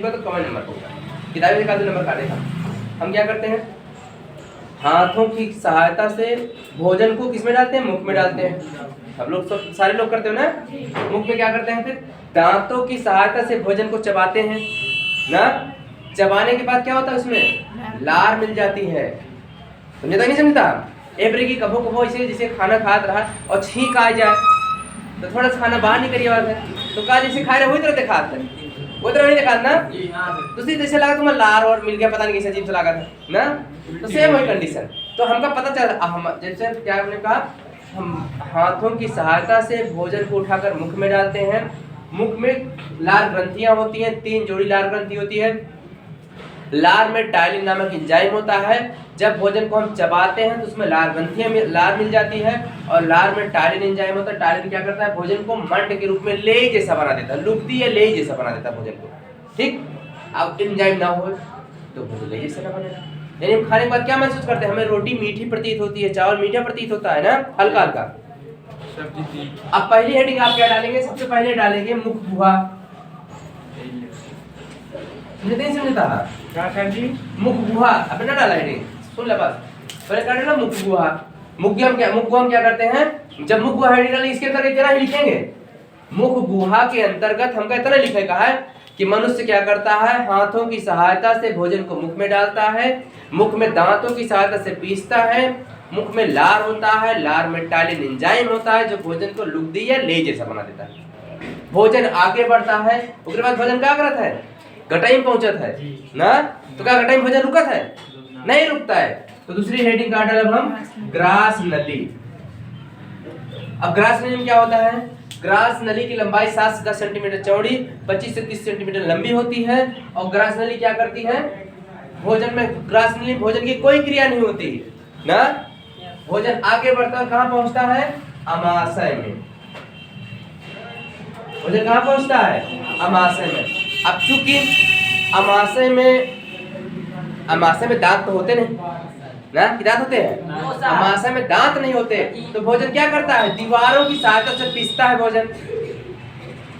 होगा तो comment number होगा, किताबी निकाल दो, नंबर काटेगा। हम क्या करते हैं, हाथों की सहायता से भोजन को किसमें डालते हैं, मुख में डालते हैं। सब लोग, सब सारे लोग करते हो ना, मुख में क्या करते हैं, फिर दांतों की सहायता से भोजन को चबाते हैं ना। चबाने के बाद क्या होता है, उसमें लार मिल जाती है। समझता नहीं समझता? एवरी की कभो कभो इसे जिसे खाना खात रहा और छींक आ जाए तो थोड़ा सा खाना बाहर निकल आवाज है, तो का जैसे खा रहे वही तरह दिखात है, वो तरह नहीं दिखात ना। दूसरी जैसे लगा तुम्हें लार और मिल गया, पता नहीं कैसे अजीब सा लगा था ना, तो सेम वही कंडीशन। तो हमका पता चल, हम जैसे क्या हमने कहा, हम हाथों की सहायता से भोजन को उठाकर मुख में डालते हैं। मुख में लार ग्रंथियां होती हैं, 3 जोड़ी लार ग्रंथि होती है। लार में टाइलिन नामक एंजाइम होता है। जब भोजन को हम चबाते हैं तो उसमें लार ग्रंथियां में लार मिल जाती है, और लार में टाइलिन एंजाइम होता है। टाइलिन क्या करता है, भोजन को मंड के रूप में ले जैसा बना देता है, लुगदी या ले जैसा बना देता है भोजन को। ठीक, अब एंजाइम ना हो तो भोजन ले जैसा ना बनेगा। यानी खाने के बाद क्या महसूस करते हैं, हमें रोटी मीठी प्रतीत होती है, चावल मीठा प्रतीत होता है ना, हल्का हल्का। अब पहली हेडिंग आप क्या डालेंगे, सबसे पहले डालेंगे मुख गुहा। नहीं समझता क्या सर जी, मुख गुहा अपने ना डाला हेडिंग, सुन ले बस। पहले क्या डाला, मुख गुहा। मुख गुहा हम क्या करते हैं, जब मुख गुहा हेडिंग डालेंगे इसके अंदर इतना ही लिखेंगे। मुख गुहा के अंतर्गत हमका इतना लिखेगा है कि मनुष्य क्या करता है, हाथों की सहायता से भोजन को मुख में डालता है, मुख में दांतों की सहायता से पीसता है, मुख में लार होता है, लार में टाइलिन एंजाइम होता है जो भोजन को लुगदी या ले जैसा बना देता है। भोजन आगे बढ़ता है, उसके बाद भोजन क्या करता है, गटाई में पहुंचत है ना। तो क्या गटाई में भोजन रुकत है, नहीं रुकता है। तो दूसरी हेडिंग का डालब हम, ग्रास नली। अब ग्रास नली में क्या होता है, ग्रास नली की लंबाई 7 से 10 सेंटीमीटर चौड़ी, 25 से 30 सेंटीमीटर लंबी होती है। और ग्रास नली क्या करती है, भोजन में ग्रास नली भोजन की कोई क्रिया नहीं होती ना। भोजन आगे बढ़ता है, कहां पहुंचता है, अमाशय में। भोजन कहां पहुंचता है, अमाशय में। अब चूंकि अमाशय में दांत तो होते नहीं ना, कि दांत होते हैं, अमाशय में दांत नहीं होते, तो भोजन क्या करता है, दीवारों की सहायता से पीसता है भोजन।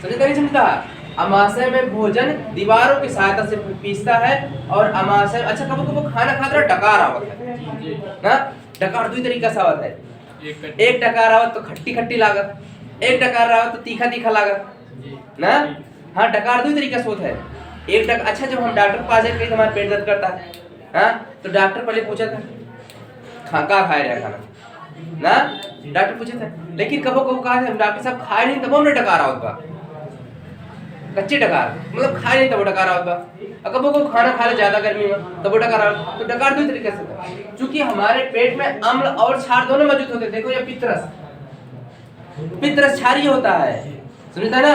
समझता नहीं समझता? अमाशय में भोजन दीवारों की सहायता से पीसता है। और अमाशय, अच्छा कबो कबो खाना खाते रहो डकार आवत है ना, डकार दो तरीका से आवत है। एक डकार आवत तो खट्टी खट्टी लागत, एक डकार आवत तो तीखा तीखा लागत ना। हाँ, डकार दो तरीका से होता है। एक डकार, अच्छा जब हम डॉक्टर के पास गए, हमारा पेट दर्द करता है हाँ, तो डॉक्टर पहले पूछा था का खाए रहा खाना ना, डॉक्टर पूछा था। लेकिन कबो कबो कहा था डॉक्टर साहब खाए नहीं, तब हमने डकार आवत बा, कच्ची डकार मतलब खाए नहीं तब डकार आवत बा। कबो कबो खाना खा ले ज्यादा गर्मी में तब डकार आवत। तो डकार दो तरीके से था, क्योंकि हमारे पेट में अम्ल और क्षार दोनों मौजूद होते हैं। देखो ये पित्रस क्षारीय होता है, सुनता ना।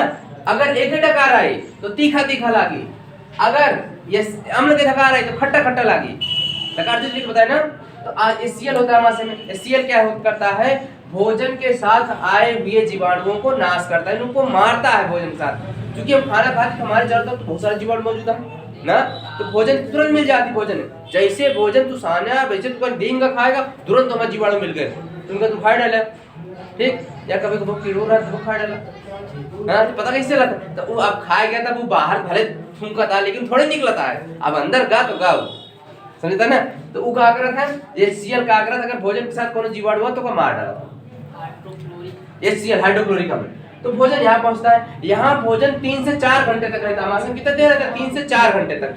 अगर एक डकार आई तो तीखा तीखा लागी, अगर ये अम्ल के डकार आई तो खट्टा खट्टा लागी। डकार जो बताया ना, तो HCl होता है हमारे में। HCl क्या करता है, भोजन के साथ आए हुए जीवाणुओं को नाश करता है, उनको मारता है भोजन के साथ। क्योंकि हम खाना खाते तो हमारे चारों तरफ बहुत सारे जीवाणु मौजूद है ना, तो भोजन तुरंत मिल जाती। भोजन जैसे भोजन तू साना वैसे तू दिन का खाएगा, तुरंत हमारे जीवाणु मिल गए, उनका तू खा डाला। ठीक, या कभी कभी कीड़ो रहा तो खा डाला हाँ, तो पता कैसे लगता, तो वो अब खाए गया था, वो बाहर भले फूंका था लेकिन थोड़े निकलता है, अब अंदर गा तो गाओ, समझता ना। तो वो का करत है, HCl का करत, अगर भोजन के साथ कोनो जीवाणु हुआ तो का मार डाला, HCl हाइड्रोक्लोरिक अम्ल। तो भोजन यहाँ पहुंचता है, यहाँ भोजन 3 से 4 घंटे तक रहता है। आमाशय कितना देर रहता है, 3 से 4 घंटे तक,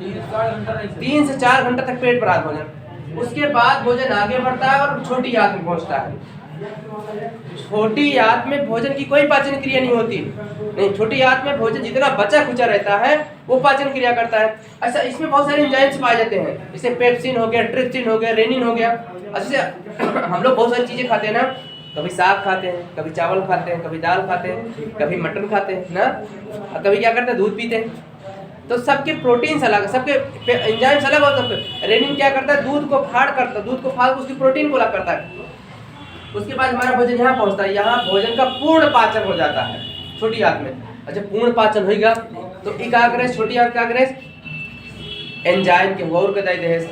3 से 4 घंटे तक पेट भरा भोजन। उसके बाद भोजन आगे बढ़ता है और छोटी आंत में पहुंचता है। छोटी आंत में भोजन की कोई पाचन क्रिया नहीं होती, नहीं, छोटी आंत में भोजन जितना बचा खुचा रहता है वो पाचन क्रिया करता है। अच्छा, इसमें बहुत सारे एंजाइम्स पाए जाते हैं, जैसे पेप्सिन हो गया, ट्रिप्सिन हो गया, रेनिन हो गया। अच्छा, हम लोग बहुत सारी चीजें खाते हैं ना, कभी साग खाते हैं, कभी चावल खाते हैं, कभी दाल खाते हैं, कभी मटन खाते हैं ना, और कभी क्या करते हैं, दूध पीते हैं। तो सबके प्रोटीन अलग, सबके एंजाइम्स अलग होते हैं। रेनिन क्या करता है, दूध को फाड़ करता है, दूध को फाड़ उसकी प्रोटीन को अलग करता है। उसके बाद हमारा भोजन यहाँ पहुंचता है, यहाँ भोजन का पूर्ण पाचन हो जाता है छोटी आंत में। अच्छा, पूर्ण पाचन होगा तो एकाग्रस, छोटी आंत का ग्रस, एंजाइम के वौर कदाई देश,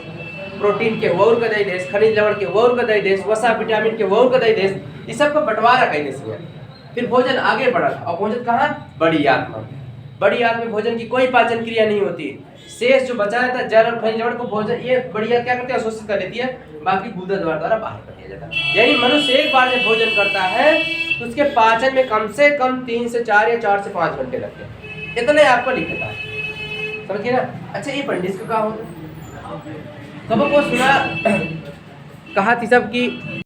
प्रोटीन के वौर कदाई देश, खनिज लवण के वौर कदाई देश, वसा विटामिन के वौर कदाई देश, ये सब का बंटवारा कई देश में। फिर भोजन आगे बढ़ा और पहुंचत कहाँ, बड़ी आंत में। बड़ी आंत में भोजन की कोई पाचन क्रिया नहीं होती, शेष जो बचा रहता है जल और खनिज लवण को भोजन ये बढ़िया क्या करती है, अवशोषित कर लेती है, बाकी गुदा द्वारा बाहर कर दिया जाता है। यानी मनुष्य एक बार जब भोजन करता है तो उसके पाचन में कम से कम 3 से 4 या 4 से 5 घंटे लगते हैं। इतना आपको लिखता है, समझिए ना। अच्छा ये पंडित का होता है, कब को सुना कहा थी सब की